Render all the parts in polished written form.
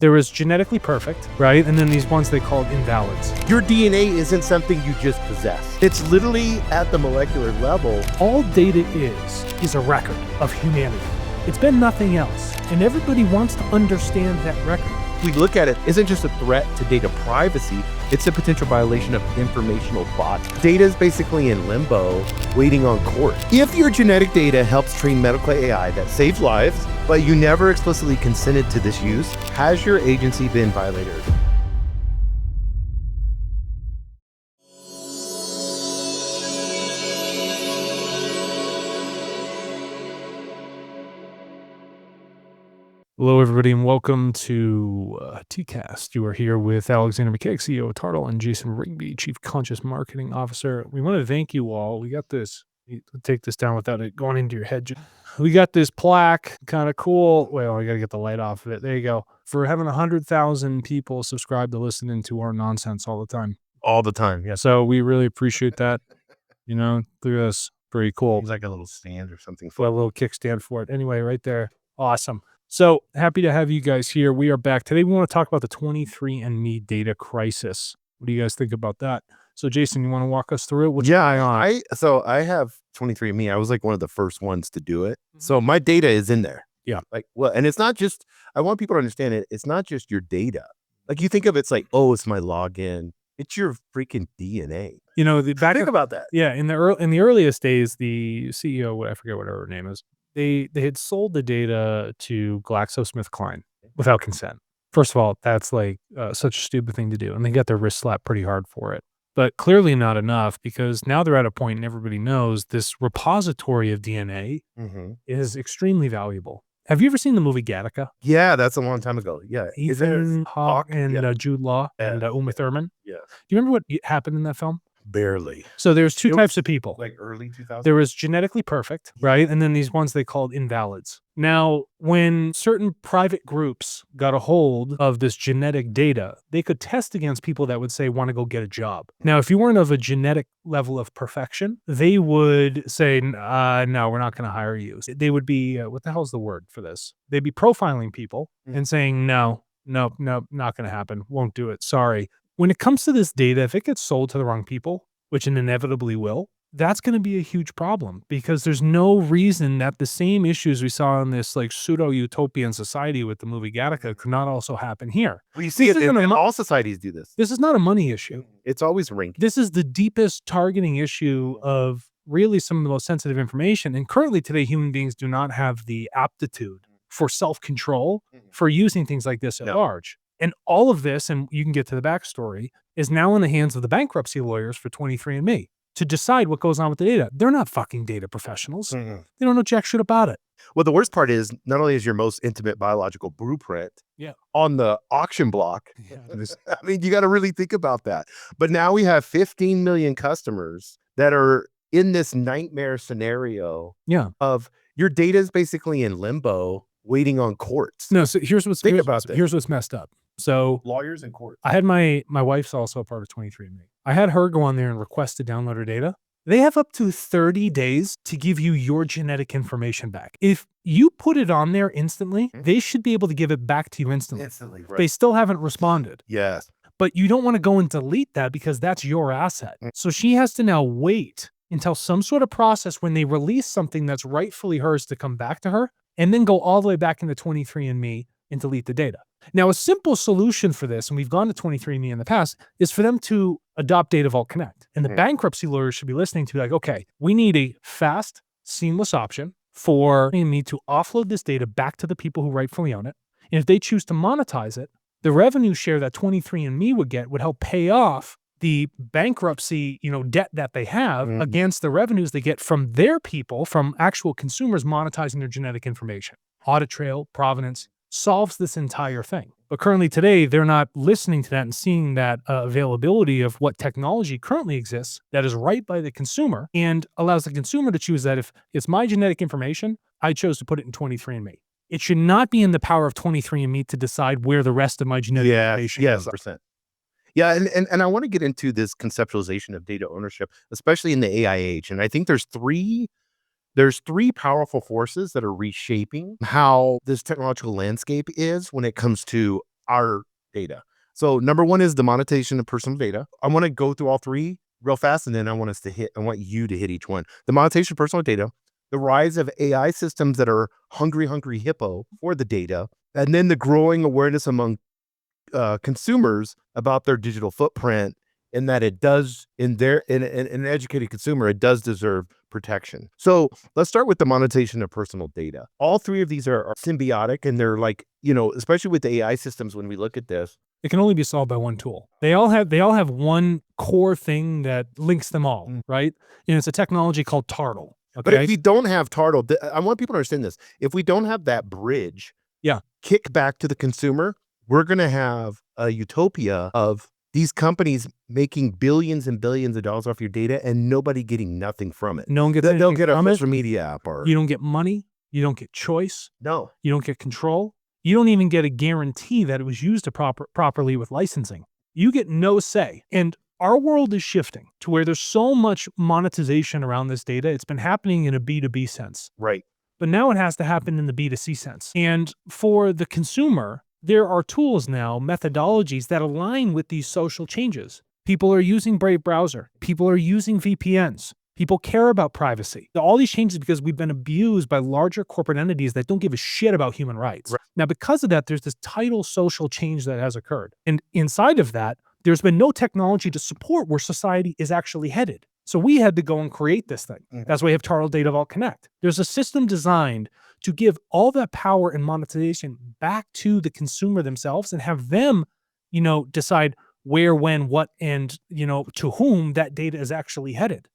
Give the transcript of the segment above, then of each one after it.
There was genetically perfect, right? And then these ones they called invalids. Your DNA isn't something you just possess. It's literally at the molecular level. All data is a record of humanity. It's been nothing else. And everybody wants to understand that record. We look at it isn't just a threat to data privacy, it's a potential violation of informational body. Data is basically in limbo, waiting on court. If your genetic data helps train medical AI that saves lives, but you never explicitly consented to this use, has your agency been violated? Hello, everybody, and welcome to TCast. You are here with Alexander McKay, CEO of Tartle, and Jason Rigby, Chief Conscious Marketing Officer. We want to thank you all. We got this. Take this down without it going into your head. We got this plaque, kind of cool. Well, I got to get the light off of it. There you go. For having 100,000 people subscribe to listening to our nonsense all the time. All the time, yes. So we really appreciate that. You know, look at this. Pretty cool. It's like a little stand or something. A little kickstand for it. Anyway, right there. Awesome. So happy to have you guys here. We are back. Today we want to talk about the 23andMe data crisis. What do you guys think about that? So Jason, you want to walk us through it? I have 23andMe. I was like one of the first ones to do it. So my data is in there. Yeah. And it's not just, I want people to understand it. It's not just your data. Like you think of it's like, oh, it's my login. It's your freaking DNA. You know, Think about that. Yeah. In the earliest days, the CEO, I forget what her name is, they had sold the data to GlaxoSmithKline without consent. First of all, that's like such a stupid thing to do. And they got their wrist slapped pretty hard for it. But clearly not enough, because now they're at a point and everybody knows this repository of DNA is extremely valuable. Have you ever seen the movie Gattaca? Yeah, that's a long time ago. Yeah. Ethan Hawke and Jude Law and Uma Thurman. Yeah. Do you remember what happened in that film? Barely. So there's two types of people. Like early 2000s? There was genetically perfect, right? And then these ones they called invalids. Now, when certain private groups got a hold of this genetic data, they could test against people that would say, want to go get a job. Now, if you weren't of a genetic level of perfection, they would say, no, we're not going to hire you. They would be, what the hell's the word for this? They'd be profiling people and saying, no, not going to happen. Won't do it. Sorry. When it comes to this data, if it gets sold to the wrong people, which it inevitably will, that's going to be a huge problem, because there's no reason that the same issues we saw in this like pseudo-utopian society with the movie Gattaca could not also happen here. Well, you see it in all societies do this. This is not a money issue. It's always ranking. This is the deepest targeting issue of really some of the most sensitive information. And currently today, human beings do not have the aptitude for self-control for using things like this at large. And all of this, and you can get to the backstory, is now in the hands of the bankruptcy lawyers for 23andMe to decide what goes on with the data. They're not fucking data professionals. They don't know jack shit about it. Well, the worst part is not only is your most intimate biological blueprint on the auction block. I mean, you got to really think about that. But now we have 15 million customers that are in this nightmare scenario of your data is basically in limbo, waiting on courts. No, so here's what's messed up. So lawyers and courts. I had my wife's also a part of 23andMe. I had her go on there and request to download her data. They have up to 30 days to give you your genetic information back. If you put it on there instantly, they should be able to give it back to you instantly. Right. They still haven't responded. Yes. But you don't want to go and delete that, because that's your asset. So she has to now wait until some sort of process when they release something that's rightfully hers to come back to her, and then go all the way back into 23andMe and delete the data. Now, a simple solution for this, and we've gone to 23andMe in the past, is for them to adopt Data Vault Connect. And the bankruptcy lawyers should be listening to like, okay, we need a fast, seamless option for me to offload this data back to the people who rightfully own it. And if they choose to monetize it, the revenue share that 23andMe would get would help pay off the bankruptcy, debt that they have against the revenues they get from their people, from actual consumers monetizing their genetic information. Audit trail, provenance, solves this entire thing. But currently today, they're not listening to that and seeing that availability of what technology currently exists that is right by the consumer and allows the consumer to choose that if it's my genetic information, I chose to put it in 23andMe. It should not be in the power of 23andMe to decide where the rest of my genetic information is. 100%. Yeah, and I want to get into this conceptualization of data ownership, especially in the AI age. And I think there's three powerful forces that are reshaping how this technological landscape is when it comes to our data. So number one is the monetization of personal data. I want to go through all three real fast, and then I want you to hit each one. The monetization of personal data, the rise of AI systems that are hungry hippo for the data, and then the growing awareness among consumers about their digital footprint, and that it does in an educated consumer, it does deserve protection. So let's start with the monetization of personal data. All three of these are symbiotic, and they're like, especially with the AI systems, when we look at this, it can only be solved by one tool. They all have one core thing that links them all, right? And it's a technology called Tartle. Okay? But if we don't have Tartle, I want people to understand this. If we don't have that bridge, kick back to the consumer, we're going to have a utopia of these companies making billions and billions of dollars off your data and nobody getting nothing from it. No one gets They'll get a social media app, or you don't get money, you don't get choice. No. You don't get control. You don't even get a guarantee that it was used to properly with licensing. You get no say. And our world is shifting to where there's so much monetization around this data. It's been happening in a B2B sense. Right. But now it has to happen in the B2C sense. And for the consumer, there are tools now, methodologies that align with these social changes. People are using Brave browser. People are using VPNs. People care about privacy. All these changes because we've been abused by larger corporate entities that don't give a shit about human rights. Right. Now, because of that, there's this tidal social change that has occurred. And inside of that, there's been no technology to support where society is actually headed. So we had to go and create this thing. That's why we have Tartle Data Vault Connect. There's a system designed to give all that power and monetization back to the consumer themselves and have them, decide where, when, what, and, to whom that data is actually headed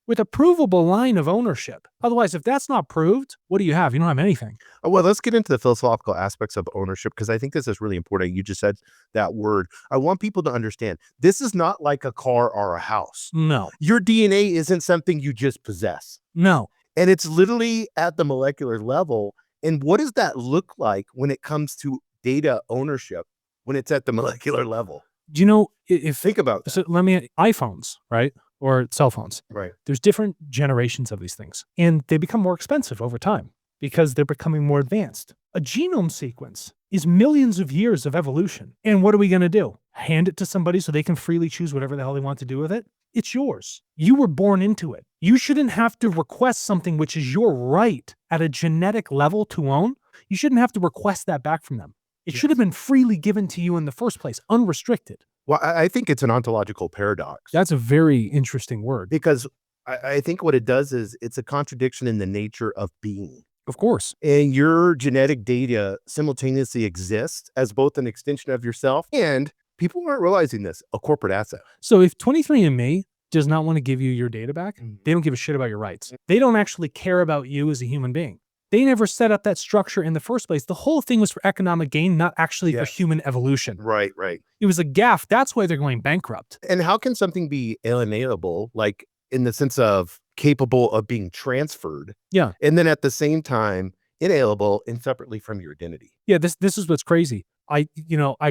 with a provable line of ownership. Otherwise, if that's not proved, what do you have? You don't have anything. Well, let's get into the philosophical aspects of ownership, because I think this is really important. You just said that word. I want people to understand this is not like a car or a house. No. Your DNA isn't something you just possess. No. And it's literally at the molecular level. And what does that look like when it comes to data ownership when it's at the molecular level? Do you know, if think about that. So iPhones, right? Or cell phones. Right. There's different generations of these things, and they become more expensive over time because they're becoming more advanced. A genome sequence is millions of years of evolution. And what are we going to do? Hand it to somebody so they can freely choose whatever the hell they want to do with it? It's yours. You were born into it. You shouldn't have to request something which is your right at a genetic level to own. You shouldn't have to request that back from them. It should have been freely given to you in the first place, unrestricted. Well, I think it's an ontological paradox. That's a very interesting word. Because I think what it does is it's a contradiction in the nature of being. Of course. And your genetic data simultaneously exists as both an extension of yourself, and people aren't realizing this, a corporate asset. So if 23andMe does not want to give you your data back, they don't give a shit about your rights. They don't actually care about you as a human being. They never set up that structure in the first place. The whole thing was for economic gain, not actually for human evolution. Right. It was a gaffe. That's why they're going bankrupt. And how can something be alienable, like in the sense of capable of being transferred? Yeah. And then at the same time, inalienable and separately from your identity? Yeah, this is what's crazy. I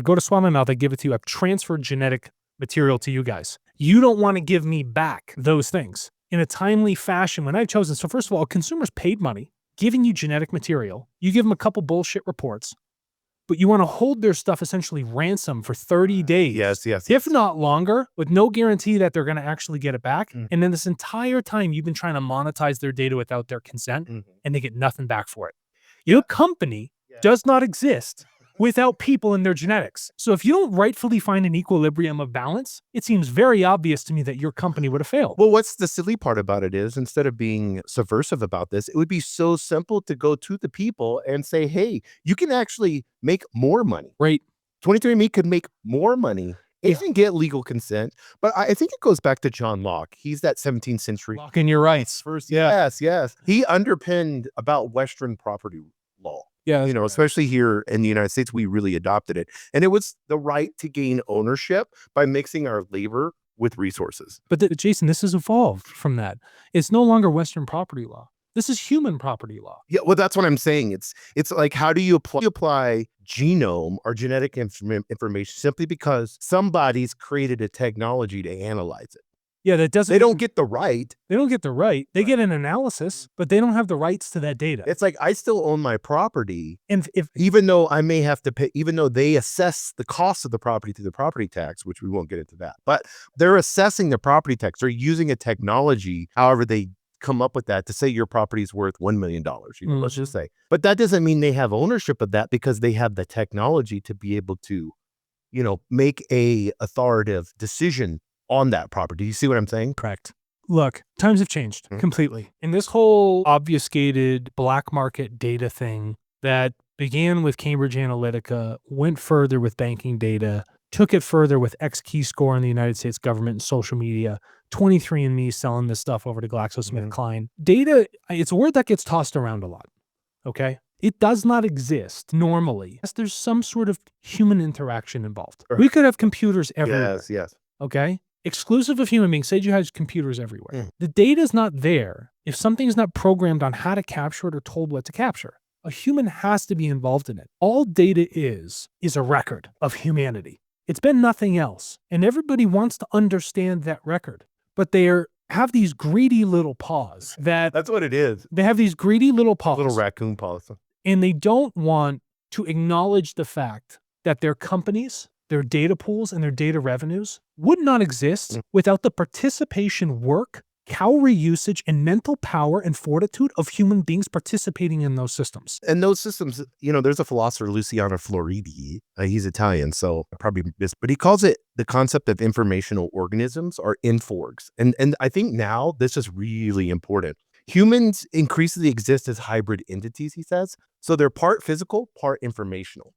go to swallow my mouth, I give it to you. I've transferred genetic material to you guys. You don't want to give me back those things in a timely fashion when I've chosen. So first of all, consumers paid money, giving you genetic material. You give them a couple bullshit reports, but you want to hold their stuff essentially ransom for 30 days. Yes. If not longer, with no guarantee that they're going to actually get it back. And then this entire time you've been trying to monetize their data without their consent, and they get nothing back for it. Your company does not exist without people and their genetics. So if you don't rightfully find an equilibrium of balance, it seems very obvious to me that your company would have failed. Well, what's the silly part about it is, instead of being subversive about this, it would be so simple to go to the people and say, hey, you can actually make more money. Right. 23andMe could make more money if you get legal consent. But I think it goes back to John Locke. He's that 17th century. Lock in your rights. First, yes. He underpinned about Western property law. Yeah. Especially here in the United States, we really adopted it. And it was the right to gain ownership by mixing our labor with resources. But Jason, this has evolved from that. It's no longer Western property law. This is human property law. Yeah, well, that's what I'm saying. It's like, how do you apply genome or genetic information simply because somebody's created a technology to analyze it? Yeah, that doesn't. They don't get the right. They don't get the right. They get an analysis, but they don't have the rights to that data. It's like I still own my property, And if even though I may have to pay, even though they assess the cost of the property through the property tax, which we won't get into that, but they're assessing the property tax. They're using a technology, however they come up with that, to say your property is worth $1 million, let's just say. But that doesn't mean they have ownership of that, because they have the technology to be able to, make a authoritative decision on that property. You see what I'm saying? Correct. Look, times have changed completely. And this whole obfuscated black market data thing that began with Cambridge Analytica, went further with banking data, took it further with X-Keyscore in the United States government and social media, 23andMe's selling this stuff over to GlaxoSmithKline. Data, it's a word that gets tossed around a lot, okay? It does not exist normally. There's some sort of human interaction involved. We could have computers everywhere. Yes. Okay? Exclusive of human beings, say you have computers everywhere. The data is not there if something is not programmed on how to capture it or told what to capture. A human has to be involved in it. All data is a record of humanity. It's been nothing else. And everybody wants to understand that record. But they have these greedy little paws that... That's what it is. They have these greedy little paws. Little raccoon paws. And they don't want to acknowledge the fact that their companies, their data pools, and their data revenues would not exist without the participation, work, calorie usage, and mental power and fortitude of human beings participating in those systems. And those systems, there's a philosopher, Luciano Floridi. He's Italian, so I probably missed, but he calls it the concept of informational organisms, or inforgs. And I think now this is really important. Humans increasingly exist as hybrid entities, he says. So they're part physical, part informational.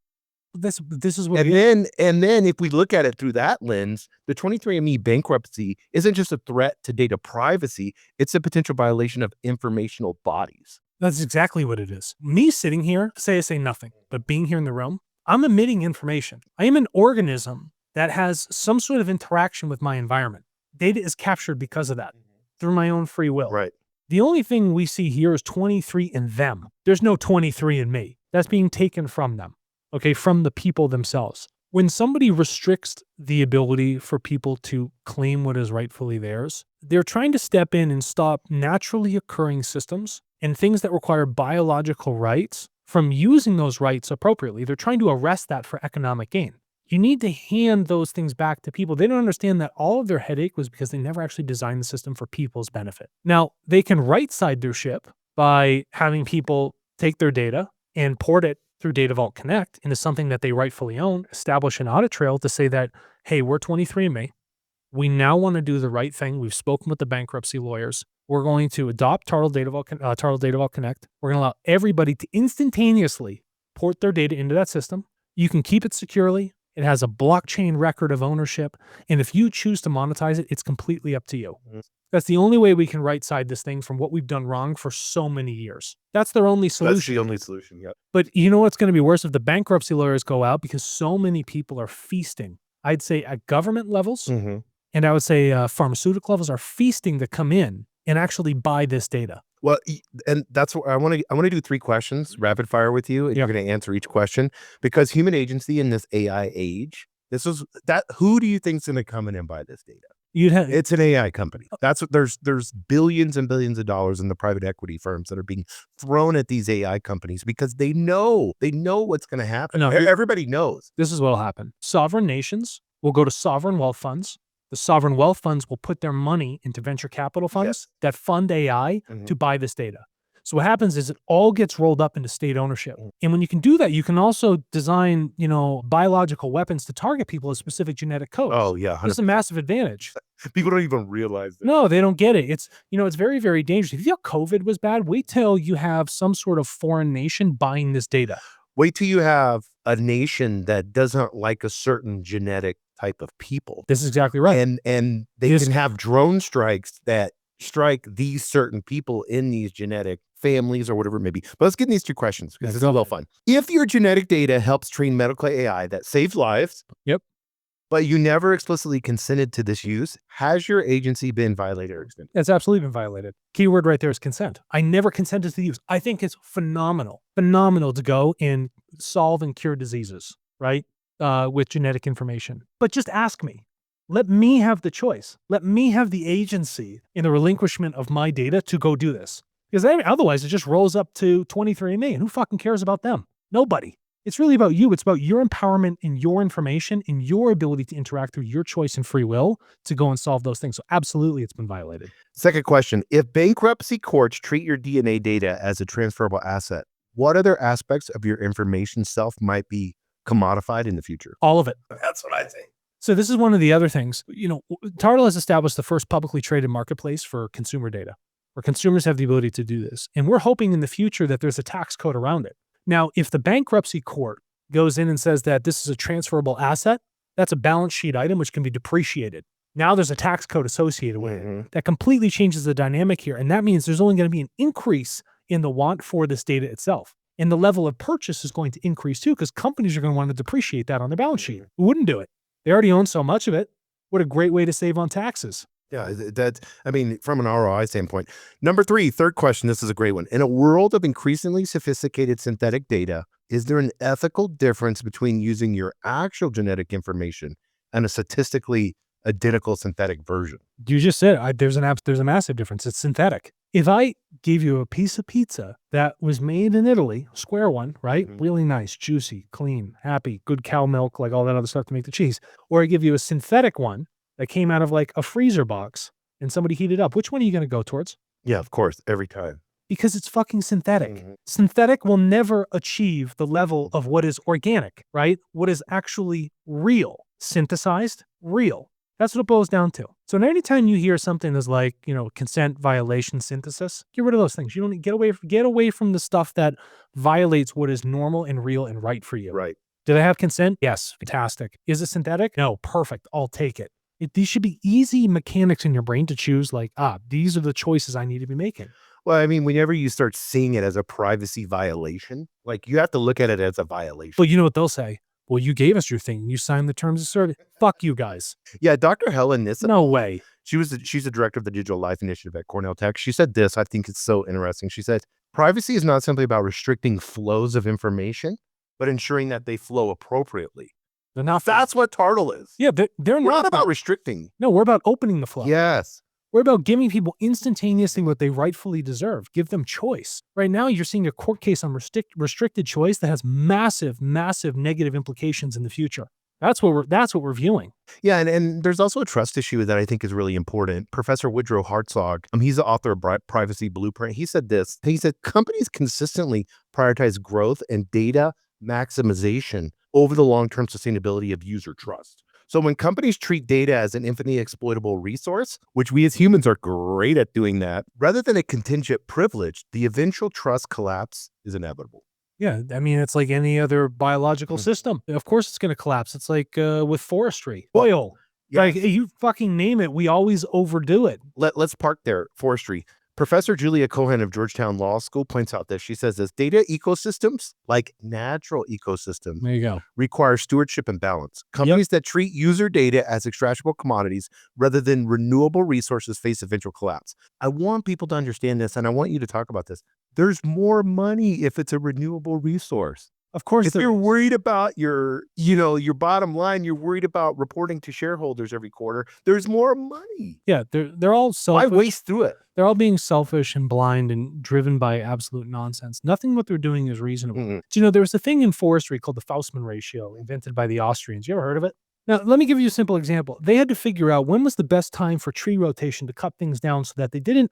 This is what. And then if we look at it through that lens, the 23andMe bankruptcy isn't just a threat to data privacy; it's a potential violation of informational bodies. That's exactly what it is. Me sitting here, I say nothing, but being here in the room, I'm emitting information. I am an organism that has some sort of interaction with my environment. Data is captured because of that, through my own free will. Right. The only thing we see here is 23 and them. There's no 23 and me. That's being taken from them. Okay, from the people themselves. When somebody restricts the ability for people to claim what is rightfully theirs, they're trying to step in and stop naturally occurring systems and things that require biological rights from using those rights appropriately. They're trying to arrest that for economic gain. You need to hand those things back to people. They don't understand that all of their headache was because they never actually designed the system for people's benefit. Now, they can right-side their ship by having people take their data and port it through Data Vault Connect into something that they rightfully own, establish an audit trail to say that, hey, we're 23andMe. We now want to do the right thing. We've spoken with the bankruptcy lawyers. We're going to adopt Tartle Data Vault Connect. We're going to allow everybody to instantaneously port their data into that system. You can keep it securely. It has a blockchain record of ownership. And if you choose to monetize it, it's completely up to you. That's the only way we can right-side this thing from what we've done wrong for so many years. That's their only solution. That's the only solution, yeah. But you know what's going to be worse if the bankruptcy lawyers go out, because so many people are feasting. I'd say at government levels, and I would say pharmaceutical levels are feasting to come in and actually buy this data. Well, and that's what I want to do 3 questions, rapid fire with you, and you're going to answer each question, because human agency in this AI age, who do you think's going to come in and buy this data? It's an AI company. That's what there's billions and billions of dollars in the private equity firms that are being thrown at these AI companies because they know what's going to happen. No, everybody knows. This is what will happen. Sovereign nations will go to sovereign wealth funds. The sovereign wealth funds will put their money into venture capital funds that fund AI to buy this data. So what happens is it all gets rolled up into state ownership. And when you can do that, you can also design, biological weapons to target people with specific genetic codes. Oh, yeah. 100%. It's a massive advantage. People don't even realize that. No, they don't get it. It's very, very dangerous. If you thought COVID was bad, wait till you have some sort of foreign nation buying this data. Wait till you have a nation that doesn't like a certain genetic type of people. This is exactly right. And they can have drone strikes that strike these certain people in these genetic families or whatever it may be. But let's get in these 2 questions, because it's a little fun. If your genetic data helps train medical AI that saves lives, but you never explicitly consented to this use, has your agency been violated or extended? It's absolutely been violated. Keyword right there is consent. I never consented to the use. I think it's phenomenal to go and solve and cure diseases, right? With genetic information. But just ask me, Let me have the choice. Let me have the agency in the relinquishment of my data to go do this. Because otherwise it just rolls up to 23andMe, and who fucking cares about them? Nobody. It's really about you. It's about your empowerment and your information and your ability to interact through your choice and free will to go and solve those things. So absolutely, it's been violated. Second question, if bankruptcy courts treat your DNA data as a transferable asset, what other aspects of your information self might be commodified in the future? All of it. That's what I think. So this is one of the other things. Tartle has established the first publicly traded marketplace for consumer data, where consumers have the ability to do this. And we're hoping in the future that there's a tax code around it. Now, if the bankruptcy court goes in and says that this is a transferable asset, that's a balance sheet item which can be depreciated. Now there's a tax code associated with it. That completely changes the dynamic here. And that means there's only going to be an increase in the want for this data itself. And the level of purchase is going to increase too, because companies are going to want to depreciate that on their balance sheet. Who wouldn't do it? They already own so much of it. What a great way to save on taxes. Yeah, from an ROI standpoint. Number 3, third question, this is a great one. In a world of increasingly sophisticated synthetic data, is there an ethical difference between using your actual genetic information and a statistically identical synthetic version? You just said there's a massive difference. It's synthetic. If I gave you a piece of pizza that was made in Italy, square one, right? Really nice, juicy, clean, happy, good cow milk, like all that other stuff to make the cheese. Or I give you a synthetic one that came out of like a freezer box and somebody heated up. Which one are you going to go towards? Yeah, of course, every time. Because it's fucking synthetic. Synthetic will never achieve the level of what is organic, right? What is actually real, synthesized, real. That's what it boils down to. So anytime you hear something that's like, consent violation synthesis, get rid of those things. You don't get away from the stuff that violates what is normal and real and right for you. Right. Do they have consent? Yes. Fantastic. Is it synthetic? No. Perfect. I'll take it. These should be easy mechanics in your brain to choose, like, these are the choices I need to be making. Well, I mean, whenever you start seeing it as a privacy violation, like you have to look at it as a violation. Well, you know what they'll say? Well, you gave us your thing. You signed the terms of service. Fuck you guys. Yeah, Dr. Helen Nissen. No way. She's the director of the Digital Life Initiative at Cornell Tech. She said this, I think it's so interesting. She said, privacy is not simply about restricting flows of information, but ensuring that they flow appropriately. That's what Tartle is. Yeah, they're not about restricting. No, we're about opening the flow. Yes. We're about giving people instantaneously what they rightfully deserve. Give them choice. Right now, you're seeing a court case on restricted choice that has massive, massive negative implications in the future. That's what we're viewing. Yeah, and there's also a trust issue that I think is really important. Professor Woodrow Hartzog, he's the author of Privacy Blueprint. He said this. He said, companies consistently prioritize growth and data maximization over the long-term sustainability of user trust. So when companies treat data as an infinitely exploitable resource, which we as humans are great at doing that, rather than a contingent privilege, the eventual trust collapse is inevitable. Yeah, I mean, it's like any other biological system. Of course it's going to collapse. It's like with forestry, oil. Yes. Like you fucking name it, we always overdo it. Let's park there, forestry. Professor Julia Cohen of Georgetown Law School points out this. She says this, data ecosystems, like natural ecosystems, there you go, require stewardship and balance. Companies that treat user data as extractable commodities rather than renewable resources face eventual collapse. I want people to understand this, and I want you to talk about this. There's more money if it's a renewable resource. Of course, if you're worried about your bottom line, you're worried about reporting to shareholders every quarter, there's more money. Yeah, they're all selfish. Why waste through it? They're all being selfish and blind and driven by absolute nonsense. Nothing what they're doing is reasonable. Do you know, there was a thing in forestry called the Faustman ratio invented by the Austrians. You ever heard of it? Now, let me give you a simple example. They had to figure out when was the best time for tree rotation to cut things down so that they didn't,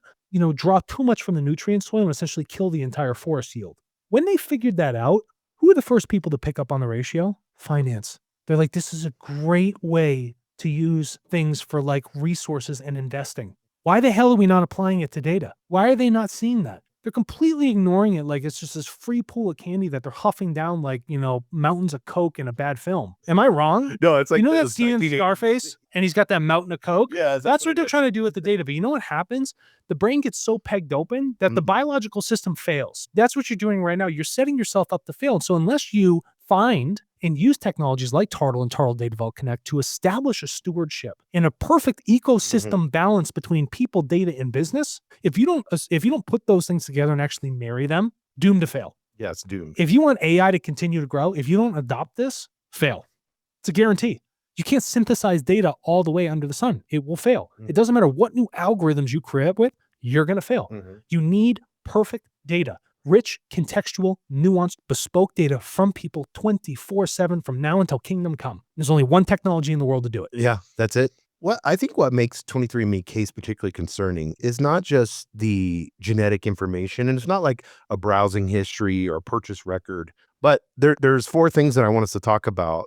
draw too much from the nutrient soil and essentially kill the entire forest yield. When they figured that out, who were the first people to pick up on the ratio? Finance. They're like, this is a great way to use things for like resources and investing. Why the hell are we not applying it to data? Why are they not seeing that? They're completely ignoring it like it's just this free pool of candy that they're huffing down like, mountains of Coke in a bad film. Am I wrong? No, it's like... that scene in Scarface and he's got that mountain of Coke? Yeah. That's what they're trying to do with the data. But you know what happens? The brain gets so pegged open that the biological system fails. That's what you're doing right now. You're setting yourself up to fail. So unless you find and use technologies like Tartle and Tartle Data Vault Connect to establish a stewardship and a perfect ecosystem balance between people, data, and business, if you don't put those things together and actually marry them, doomed to fail. Yeah, it's doomed. If you want AI to continue to grow, if you don't adopt this, fail. It's a guarantee. You can't synthesize data all the way under the sun. It will fail. It doesn't matter what new algorithms you create with, you're going to fail. You need perfect data, rich, contextual, nuanced, bespoke data from people 24/7 from now until kingdom come. There's only one technology in the world to do it. Yeah, that's it. I think what makes 23andMe case particularly concerning is not just the genetic information, and it's not like a browsing history or purchase record, but there's four things that I want us to talk about,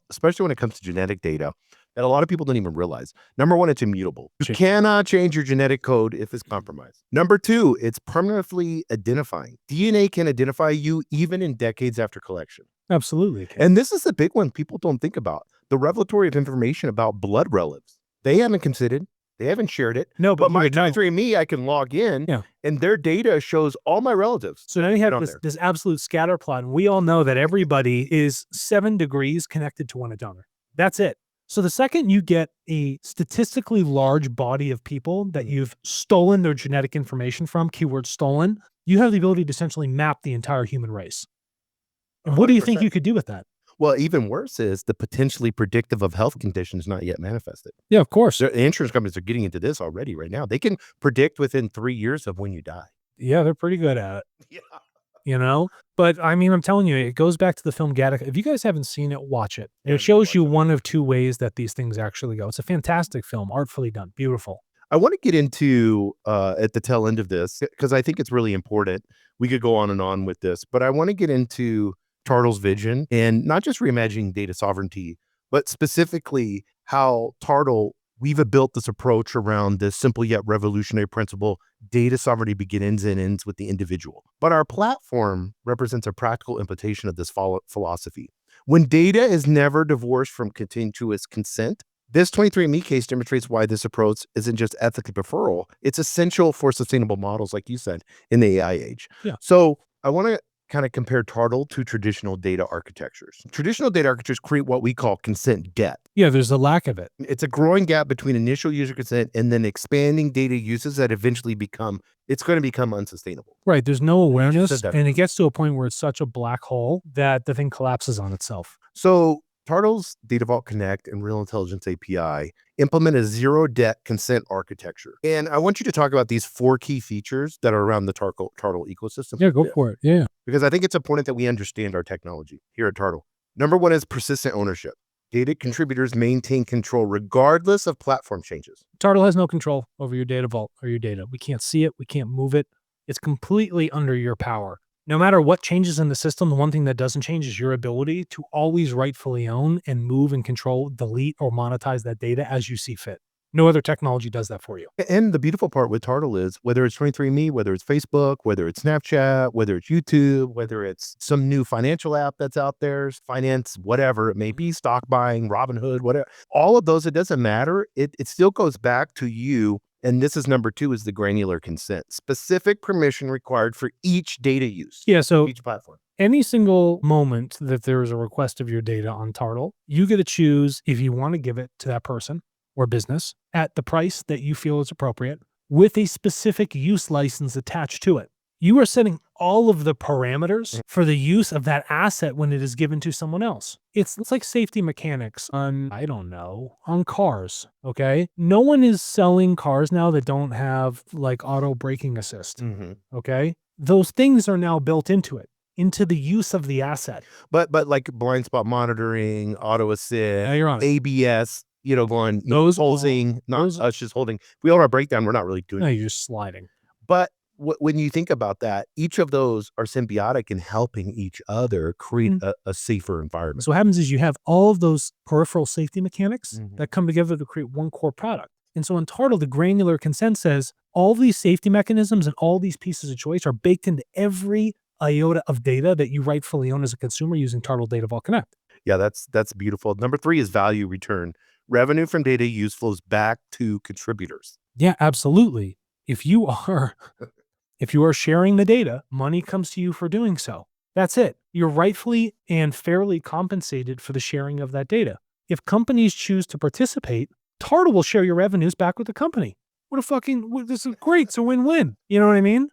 especially when it comes to genetic data, that a lot of people don't even realize. Number one, it's immutable. You cannot change your genetic code if it's compromised. Number two, it's permanently identifying. DNA can identify you even in decades after collection. Absolutely. And this is the big one people don't think about. The revelatory of information about blood relatives. They haven't considered, they haven't shared it. No, but my 23andMe, I can log in and their data shows all my relatives. So now you have this absolute scatter plot. And we all know that everybody is 7 degrees connected to one donor. That's it. So the second you get a statistically large body of people that you've stolen their genetic information from, keyword stolen, you have the ability to essentially map the entire human race. And what do you think you could do with that? Well, even worse is the potentially predictive of health conditions not yet manifested. Yeah, of course. The insurance companies are getting into this already right now. They can predict within 3 years of when you die. Yeah, they're pretty good at it. Yeah. But I mean, I'm telling you, it goes back to the film Gattaca. If you guys haven't seen it, watch it. It shows you one of two ways that these things actually go. It's a fantastic film, artfully done, beautiful. I want to get into at the tail end of this, because I think it's really important. We could go on and on with this, but I want to get into Tartle's vision and not just reimagining data sovereignty, but specifically how Tartle, we've built this approach around this simple yet revolutionary principle: data sovereignty begins and ends with the individual. But our platform represents a practical implication of this philosophy. When data is never divorced from continuous consent, this 23andMe case demonstrates why this approach isn't just ethically preferable, it's essential for sustainable models, like you said, in the AI age. Yeah. So I want to kind of compare Tartle to traditional data architectures. Traditional data architectures create what we call consent debt. Yeah, there's a lack of it. It's a growing gap between initial user consent and then expanding data uses that eventually it's going to become unsustainable. Right. There's no awareness, and it gets to a point where it's such a black hole that the thing collapses on itself. So Tartle's Data Vault Connect and Real Intelligence API implement a zero debt consent architecture. And I want you to talk about these 4 key features that are around the Tartle ecosystem. Yeah, go for it. Yeah. Because I think it's important that we understand our technology here at Tartle. Number one is persistent ownership. Data contributors maintain control regardless of platform changes. Tartle has no control over your data vault or your data. We can't see it. We can't move it. It's completely under your power. No matter what changes in the system, the one thing that doesn't change is your ability to always rightfully own and move and control, delete, or monetize that data as you see fit. No other technology does that for you. And the beautiful part with Tartle is, whether it's 23andMe, whether it's Facebook, whether it's Snapchat, whether it's YouTube, whether it's some new financial app that's out there, finance, whatever it may be, stock buying, Robinhood, whatever, all of those, it doesn't matter. It still goes back to you. And this is number 2, is the granular consent. Specific permission required for each data use. Yeah, so each platform. Any single moment that there is a request of your data on Tartle, you get to choose if you want to give it to that person or business at the price that you feel is appropriate, with a specific use license attached to it. You are setting all of the parameters for the use of that asset when it is given to someone else. It's like safety mechanics on, I don't know, on cars, okay? No one is selling cars now that don't have like auto braking assist, okay? Those things are now built into it, into the use of the asset. But like blind spot monitoring, auto assist, you're on ABS, going, those holding, us just holding. If we all have a breakdown, we're not really doing it. No, you're just sliding. But when you think about that, each of those are symbiotic in helping each other create a safer environment. So what happens is you have all of those peripheral safety mechanics that come together to create one core product. And so in Tartle, the granular consent says all these safety mechanisms and all these pieces of choice are baked into every iota of data that you rightfully own as a consumer using Tartle Data Vault Connect. Yeah, that's beautiful. Number 3 is value return. Revenue from data use flows back to contributors. Yeah, absolutely. If you are sharing the data, money comes to you for doing so. That's it. You're rightfully and fairly compensated for the sharing of that data. If companies choose to participate, Tartle will share your revenues back with the company. This is great. It's a win-win. You know what I mean?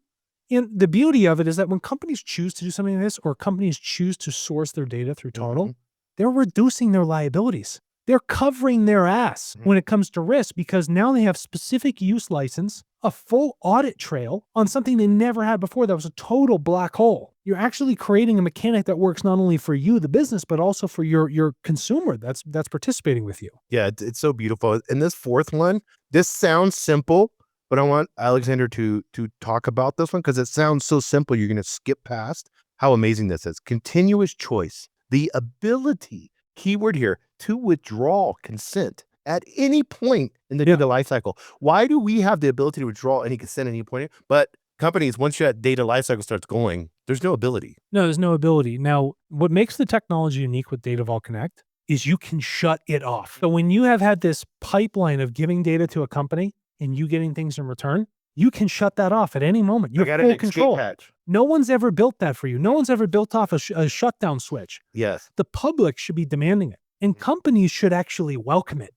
And the beauty of it is that when companies choose to do something like this, or companies choose to source their data through Tartle, they're reducing their liabilities. they're covering their ass when it comes to risk, because now they have specific use license, a full audit trail on something they never had before that was a total black hole. You're actually creating a mechanic that works not only for you, the business, but also for your consumer that's participating with you. Yeah, it's so beautiful. And this fourth one, this sounds simple, but I want Alexander to talk about this one because it sounds so simple. You're going to skip past how amazing this is. Continuous choice, the ability, keyword here, to withdraw consent at any point in the data lifecycle. Why do we have the ability to withdraw any consent at any point? But companies, once that data lifecycle starts going, there's no ability. No, there's no ability. Now, what makes the technology unique with Data Vault Connect is you can shut it off. So when you have had this pipeline of giving data to a company and you getting things in return, you can shut that off at any moment. You have full control. No one's ever built that for you. No one's ever built off a shutdown switch. Yes. The public should be demanding it, and companies should actually welcome it.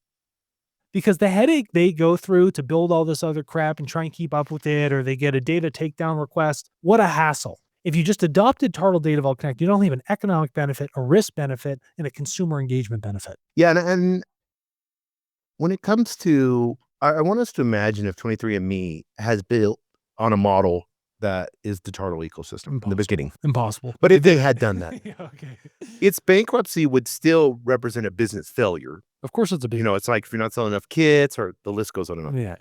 Because the headache they go through to build all this other crap and try and keep up with it, or they get a data takedown request, what a hassle. If you just adopted Tartle Data Vault Connect, you don't have an economic benefit, a risk benefit, and a consumer engagement benefit. Yeah, and when it comes to, I want us to imagine if 23andMe has built on a model that is the Tartle ecosystem in the beginning. Impossible. But if they had done that, Yeah, okay. its bankruptcy would still represent a business failure. Of course it's a big, It's like if you're not selling enough kits, or the list goes on and on. yeah.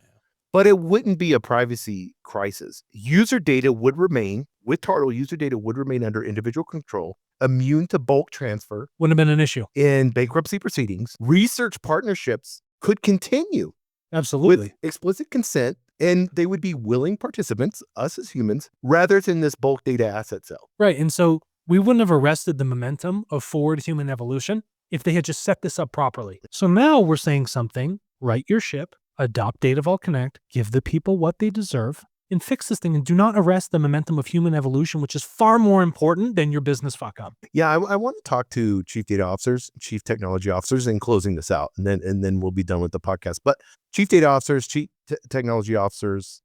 But it wouldn't be a privacy crisis. User data would remain, with Tartle, user data would remain under individual control, immune to bulk transfer. Wouldn't have been an issue. In bankruptcy proceedings, research partnerships could continue. Absolutely. With explicit consent, and they would be willing participants, us as humans, rather than this bulk data asset sale. Right. And so we wouldn't have arrested the momentum of forward human evolution if they had just set this up properly. So now we're saying something, right your ship, adopt Data Vault Connect, give the people what they deserve, and fix this thing, and do not arrest the momentum of human evolution, which is far more important than your business fuck up. Yeah, I want to talk to chief data officers, chief technology officers, and closing this out, and then we'll be done with the podcast. But chief data officers, chief technology officers,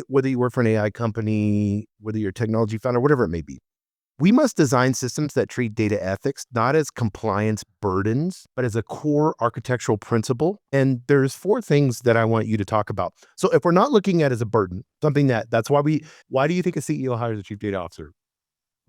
whether you work for an AI company, whether you're a technology founder, whatever it may be, we must design systems that treat data ethics not as compliance burdens, but as a core architectural principle. And there's 4 things that I want you to talk about. So if we're not looking at it as a burden, something that's why do you think a CEO hires a chief data officer?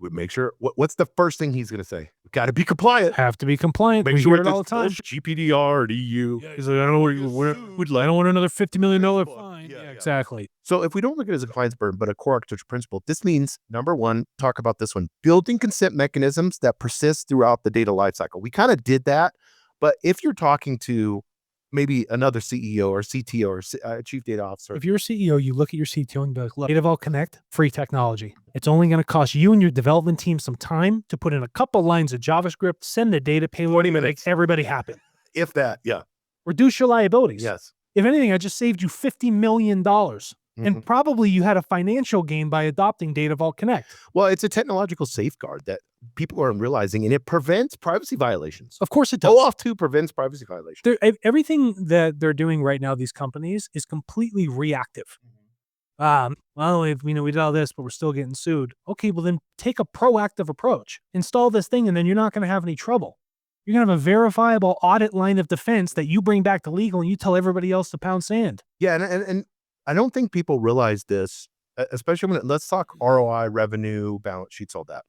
We make sure, what's the first thing he's going to say? We've got to be compliant. Have to be compliant. Make we sure hear it all the time. GPDR or EU. Yeah, he's like, I don't want another $50 million fine. Yeah, exactly. So if we don't look at it as a compliance burden, but a core architecture principle, this means, number one, talk about this one, building consent mechanisms that persist throughout the data lifecycle. We kind of did that, but if you're talking to maybe another CEO or CTO or chief data officer. If you're a CEO, you look at your CTO and be like, look, Data Vault Connect, free technology. It's only going to cost you and your development team some time to put in a couple lines of JavaScript, send the data payload, 20 minutes. make everybody happy. If that, yeah. Reduce your liabilities. Yes. If anything, I just saved you $50 million. And probably you had a financial gain by adopting Data Vault Connect. Well, it's a technological safeguard that people aren't realizing, and it prevents privacy violations. Of course it does. OAuth 2 prevents privacy violations. Everything that they're doing right now, these companies, is completely reactive. Well, we did all this, but we're still getting sued. Okay, well then take a proactive approach. Install this thing, and then you're not going to have any trouble. You're going to have a verifiable audit line of defense that you bring back to legal, and you tell everybody else to pound sand. Yeah, and I don't think people realize this, especially when let's talk ROI, revenue, balance sheets, all that.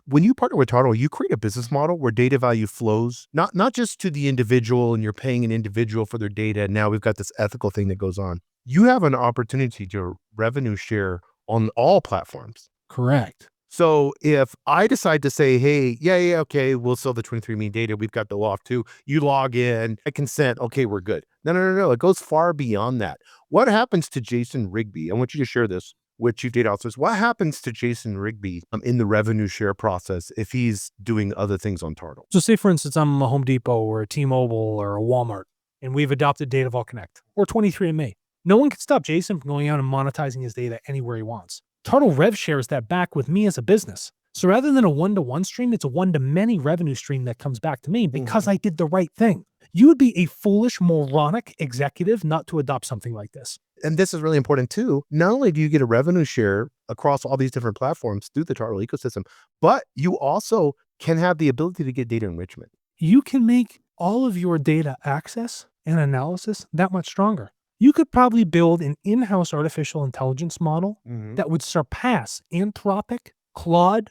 When you partner with Tartle, you create a business model where data value flows, not just to the individual and you're paying an individual for their data. Now we've got this ethical thing that goes on. You have an opportunity to revenue share on all platforms. Correct. So if I decide to say, hey, okay, we'll sell the 23andMe data. We've got the loft too. You log in, I consent. Okay, we're good. No. It goes far beyond that. What happens to Jason Rigby? I want you to share this with chief data officers. What happens to Jason Rigby in the revenue share process if he's doing other things on Tartle? So say, for instance, I'm a Home Depot or a T-Mobile or a Walmart, and we've adopted Data Vault Connect or 23andMe. No one can stop Jason from going out and monetizing his data anywhere he wants. Tartle rev shares that back with me as a business. So rather than a one-to-one stream, it's a one-to-many revenue stream that comes back to me because I did the right thing. You would be a foolish, moronic executive not to adopt something like this. And this is really important too. Not only do you get a revenue share across all these different platforms through the Tartle ecosystem, but you also can have the ability to get data enrichment. You can make all of your data access and analysis that much stronger. You could probably build an in-house artificial intelligence model that would surpass Anthropic, Claude,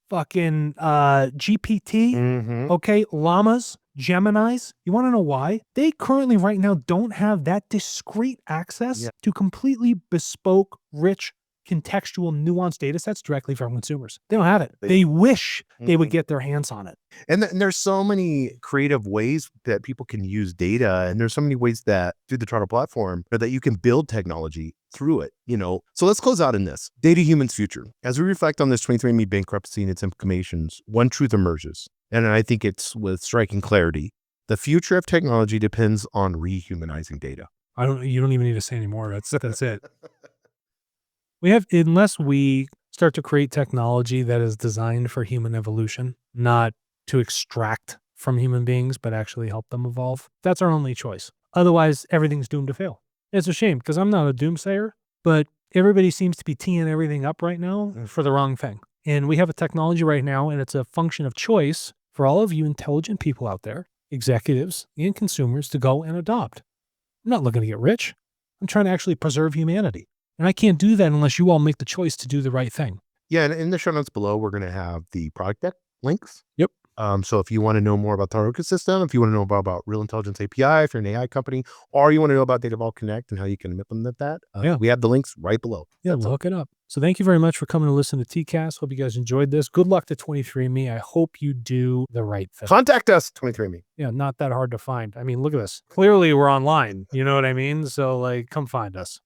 fucking GPT, okay, llamas, Geminis. You want to know why? They currently right now don't have that discrete access to completely bespoke, rich, contextual, nuanced data sets directly from consumers. They don't have it. They wish they would get their hands on it. And there's so many creative ways that people can use data. And there's so many ways that through the Tartle platform that you can build technology through it, So let's close out in this. Data humans future. As we reflect on this 23andMe bankruptcy and its implications, one truth emerges. And I think it's with striking clarity. The future of technology depends on rehumanizing data. You don't even need to say anymore. That's it. Unless we start to create technology that is designed for human evolution, not to extract from human beings, but actually help them evolve. That's our only choice. Otherwise, everything's doomed to fail. It's a shame because I'm not a doomsayer, but everybody seems to be teeing everything up right now for the wrong thing. And we have a technology right now, and it's a function of choice for all of you intelligent people out there, executives and consumers, to go and adopt. I'm not looking to get rich. I'm trying to actually preserve humanity. And I can't do that unless you all make the choice to do the right thing. Yeah, and in the show notes below, we're going to have the product deck links. Yep. So if you want to know more about the Tartle ecosystem, if you want to know about Real Intelligence API, if you're an AI company, or you want to know about Data Vault Connect and how you can implement that, we have the links right below. Yeah, we'll hook it up. So thank you very much for coming to listen to TCast. Hope you guys enjoyed this. Good luck to 23andMe. I hope you do the right thing. Contact us, 23andMe. Yeah, not that hard to find. I mean, look at this. Clearly, we're online. You know what I mean? So, come find us.